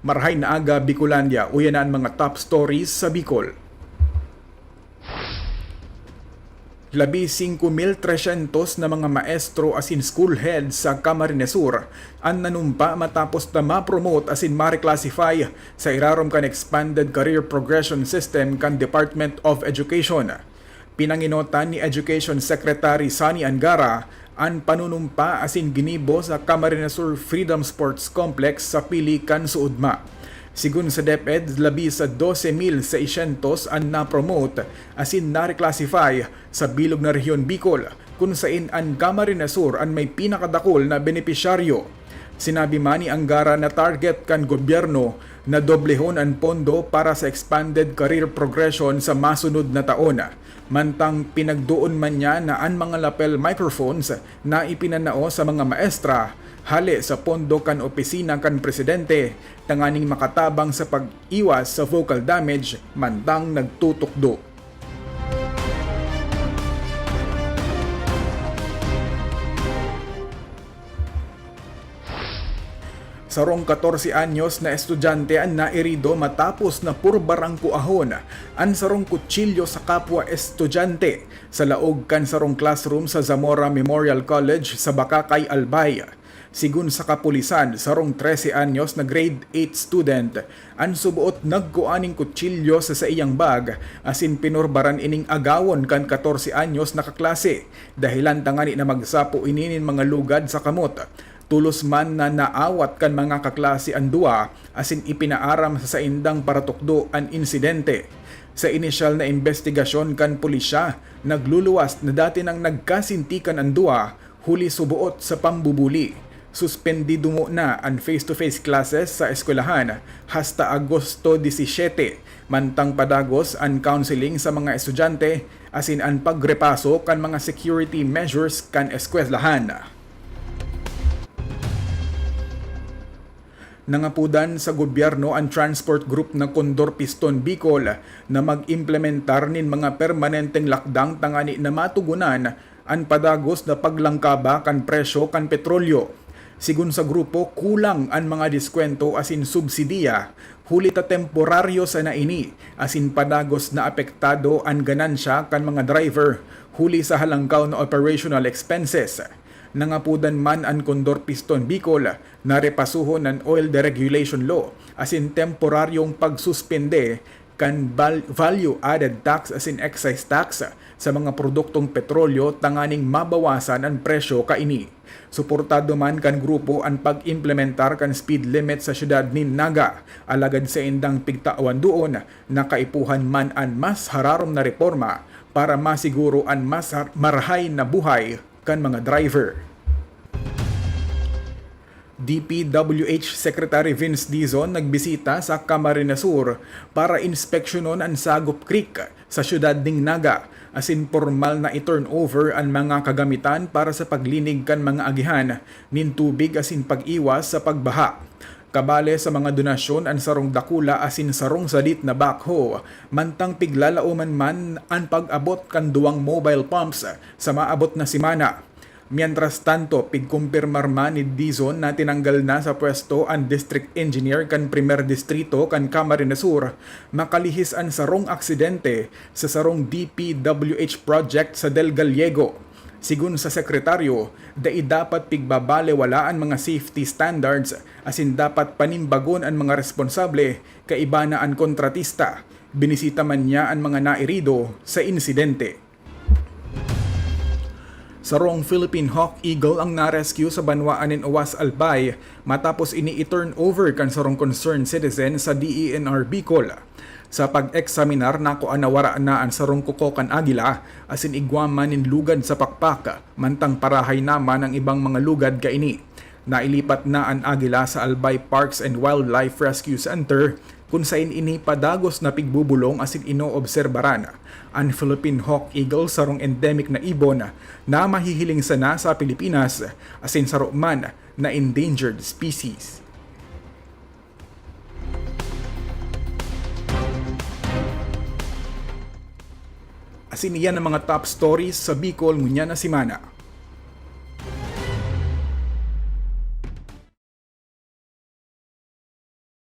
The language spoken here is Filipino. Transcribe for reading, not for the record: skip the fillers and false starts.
Marhay na aga Bicolandia, uyan na ang mga top stories sa Bicol. 15,300 na mga maestro as in school heads sa Camarines Sur ang nanumpa matapos na ma-promote as in ma-reclassify sa irarom kan Expanded Career Progression System kan Department of Education. Pinanginotan ni Education Secretary Sunny Angara ang panunumpa as in ginibo sa Camarines Sur Freedom Sports Complex sa Pilican, Suudma. Sigun sa DepEd, labi sa 12,600 ang na-promote as in na-reclassify sa bilog na rehiyon Bicol kung saan ang Camarines Sur ang may pinakadakol na benepisyaryo. Sinabi man ni Angara na target kan gobyerno na doblehon ang pondo para sa Expanded Career Progression sa masunod na taon. Mantang pinagdoon man niya na ang mga lapel microphones na ipinanao sa mga maestra hali sa pondo kan opisina kan presidente tanganing makatabang sa pag-iwas sa vocal damage mantang nagtutukdo. Sarong 14 anyos na estudyante ang nairido matapos na purbarang kuahon ang sarong kutsilyo sa kapwa estudyante sa laog kan sarong classroom sa Zamora Memorial College sa Bakakay, Albay. Sigun sa kapulisan, sarong 13 anyos na grade 8 student ang subuot nagkuaning kutsilyo sa iyang bag asin pinurbaran ining agawon kan 14 anyos na kaklase dahilan tangani na magsapo ininin mga lugad sa kamot. Tulos man na naawat kan mga kaklase ang dua asin ipinaaram sa saindang para tukdo ang insidente. Sa inisyal na investigasyon kan pulisya, nagluluwas na dati nang nagkasintikan ang dua huli subuot sa pambubuli. Suspendido mo na ang face-to-face classes sa eskwelahan hasta Agosto 17, mantang padagos ang counseling sa mga estudyante asin ang pagrepaso kan mga security measures kan eskwelahan. Nangapudan sa gobyerno ang transport group na Condor Piston Bicol na mag-implementar nin mga permanenteng lakdang tangani na matugunan ang padagos na paglangkaba kan presyo kan petrolyo. Sigun sa grupo, kulang ang mga diskwento asin subsidiya, huli ta temporaryo sa naini, asin padagos na apektado ang ganansya kan mga driver, huli sa halangkaw na operational expenses. Nangapudan man ang Condor Piston Bicol na repasuhon ng Oil Deregulation Law, asin temporaryong pagsuspende kan value added tax asin excise tax sa mga produktong petrolyo tanganing mabawasan ang presyo kaini. Suportado man kan grupo ang pag-implementar kan speed limit sa syudad ni Naga, alagad sa indang pigtawan doon na kaipuhan man ang mas hararom na reforma para masiguro ang mas marahay na buhay kan mga driver. DPWH Secretary Vince Dizon nagbisita sa Camarines Sur para inspeksyonon ang Sagup Creek sa syudad ning Naga asin formal na i-turnover ang mga kagamitan para sa paglinig kan mga agihan nin tubig asin pag-iwas sa pagbaha. Kabale sa mga donasyon ang sarong dakula asin sarong sadit na backhoe, mantang piglalauman man ang pag-abot kan duwang mobile pumps sa maabot na simana. Mientras tanto, pigkumpirmar man ni Dizon na tinanggal na sa pwesto ang District Engineer kan Primer Distrito kan Camarines Sur, makalihis ang sarong aksidente sa sarong DPWH project sa Del Gallego. Sigun sa sekretaryo, dapat pigbabalewalaan mga safety standards asin dapat panimbagon ang mga responsable kaiba na ang kontratista. Binisita man niya ang mga nairido sa insidente. Sarong Philippine Hawk Eagle ang na-rescue sa Banwaan in Owas, Albay matapos ini i-turn over kan sarong concerned citizen sa DENR Bicol. Sa pag-examinar na nawara na ang sarong kuko kan agila asin igwaman nin lugad sa pakpak mantang parahay naman ang ibang mga lugad kaini. Nailipat na ang agila sa Albay Parks and Wildlife Rescue Center kung saan ini padagos na pigbubulong asin inoobserbaran ang Philippine Hawk Eagle sarong endemic na ibon na mahihiling sana sa Pilipinas asin saro man na endangered species. Asin iyan ang mga top stories sa Bicol ngunya na simana.